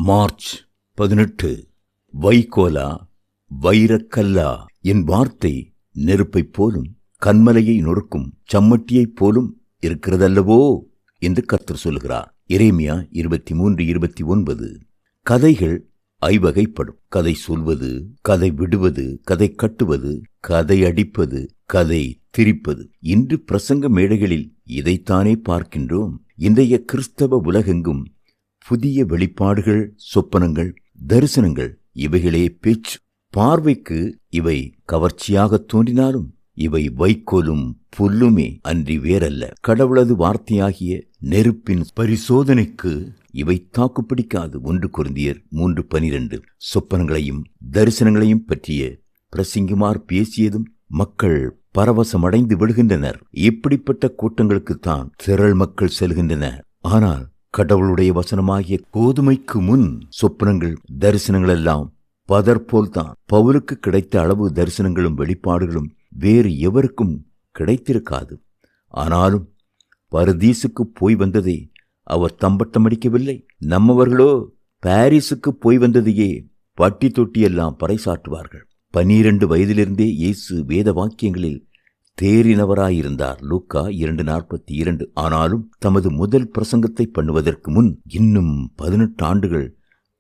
March 18. வைகோலா வைரக்கல்லா, என் வார்த்தை நெருப்பைப் போலும் கன்மலையை நொறுக்கும் சம்மட்டியைப் போலும் இருக்கிறதல்லவோ என்று கர்த்தர் சொல்கிறார். எரேமியா 23:29. கதைகள் ஐவகைப்படும். கதை சொல்வது, கதை விடுவது, கதை கட்டுவது, கதை அடிப்பது, கதை திரிப்பது. இன்று பிரசங்க மேடைகளில் இதைத்தானே பார்க்கின்றோம். இன்றைய கிறிஸ்தவ உலகெங்கும் புதிய வெளிப்பாடுகள், சொப்பனங்கள், தரிசனங்கள், இவைகளே பேச்சு. பார்வைக்கு இவை கவர்ச்சியாக தோன்றினாலும் இவை வைக்கோலும் புல்லுமே அன்றி வேறல்ல. கடவுளது வார்த்தையாகிய நெருப்பின் பரிசோதனைக்கு இவை தாக்கு பிடிக்காது. 1 கொரிந்தியர் 3:12. சொப்பனங்களையும் தரிசனங்களையும் பற்றிய பிரசங்கிமார் பேசியதும் மக்கள் பரவசமடைந்து விடுகின்றனர். இப்படிப்பட்ட கூட்டங்களுக்குத்தான் திரள் மக்கள் செல்கின்றனர். ஆனால் கடவுளுடைய வசனமாகிய கோதுமைக்கு முன் சொப்பனங்கள், தரிசனங்கள் எல்லாம் பதற்போல்தான். பவுலுக்கு கிடைத்த அளவு தரிசனங்களும் வெளிப்பாடுகளும் வேறு எவருக்கும் கிடைத்திருக்காது. ஆனாலும் பரதீசுக்கு போய் வந்ததை அவர் தம்பட்டமடிக்கவில்லை. நம்மவர்களோ பாரிஸுக்கு போய் வந்ததையே பட்டி தொட்டியெல்லாம் பறைசாற்றுவார்கள். 12 வயதிலிருந்தே இயேசு வேத வாக்கியங்களில் தேறினவராயிருந்தார். லூக்கா 2:42. ஆனாலும் தமது முதல் பிரசங்கத்தை பண்ணுவதற்கு முன் இன்னும் 18 ஆண்டுகள்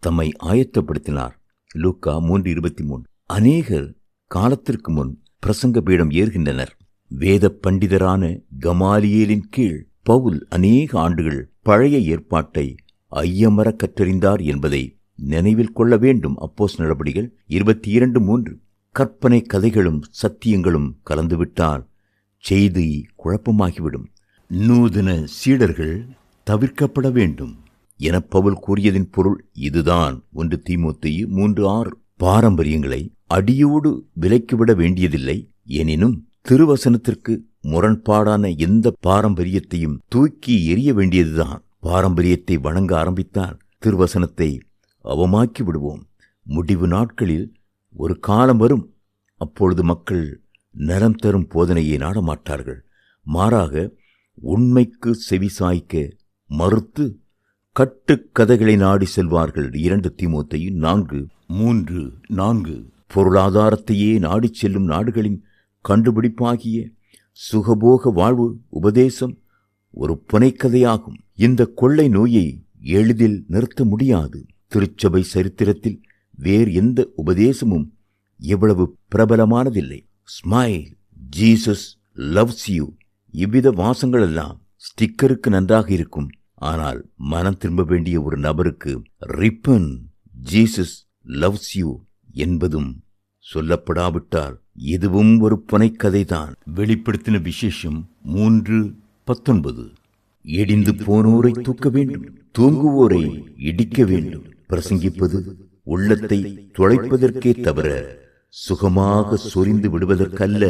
தம்மை ஆயத்தப்படுத்தினார். லூக்கா 3:23. அநேகர் காலத்திற்கு முன் பிரசங்க பீடம் ஏறுகின்றனர். வேத பண்டிதரான கமாலியேலின் கீழ் பவுல் அநேக ஆண்டுகள் பழைய ஏற்பாட்டை ஐயமர கற்றறிந்தார் என்பதை நினைவில் கொள்ள வேண்டும். அப்போஸ்தலர் நடபடிகள் 22:3. கற்பனை கதைகளும் சத்தியங்களும் கலந்துவிட்டால் செய்தி குழப்பமாகிவிடும். நூதன சீடர்கள் தவிர்க்கப்பட வேண்டும் என பவுல் கூறியதின் பொருள் இதுதான். 1 தீமோத்தேயு 3:6. பாரம்பரியங்களை அடியோடு விலக்கிவிட வேண்டியதில்லை. எனினும் திருவசனத்திற்கு முரண்பாடான எந்த பாரம்பரியத்தையும் தூக்கி எறிய வேண்டியதுதான். பாரம்பரியத்தை வணங்க ஆரம்பித்தால் திருவசனத்தை அவமாக்கி விடுவோம். முடிவு நாட்களில் ஒரு காலம் வரும். அப்பொழுது மக்கள் நலம் தரும் போதனையை நாடமாட்டார்கள். மாறாக உண்மைக்கு செவிசாய்க்க மறுத்து கட்டுக்கதைகளை நாடி செல்வார்கள். 2 தீமோத்தேயு 4:3-4. பொருளாதாரத்தையே நாடிச் செல்லும் நாடுகளின் கண்டுபிடிப்பாகிய சுகபோக வாழ்வு உபதேசம் ஒரு புனைக்கதையாகும். இந்த கொள்ளை நோயை எளிதில் நிறுத்த முடியாது. திருச்சபை சரித்திரத்தில் வேறு எந்த உபதேசமும் எவ்வளவு பிரபலமானதில்லை. ஸ்மைல், ஜீசஸ் லவ்ஸ் யூ, இவ்வித வாசங்களெல்லாம் ஸ்டிக்கருக்கு நன்றாக இருக்கும். ஆனால் மனம் திரும்ப வேண்டிய ஒரு நபருக்கு ரிப்பன், ஜீசஸ் லவ்ஸ் யூ என்பதும் சொல்லப்படாவிட்டால் இதுவும் ஒரு புனைக்கதைதான். வெளிப்படுத்தின விசேஷம் 3:19. இடிந்து போனோரை தூக்க வேண்டும், தூங்குவோரை இடிக்க வேண்டும். பிரசங்கிப்பது உள்ளத்தை துளைப்பதற்கே தவிர சுகமாக சொரிந்து விடுவதற்கல்ல.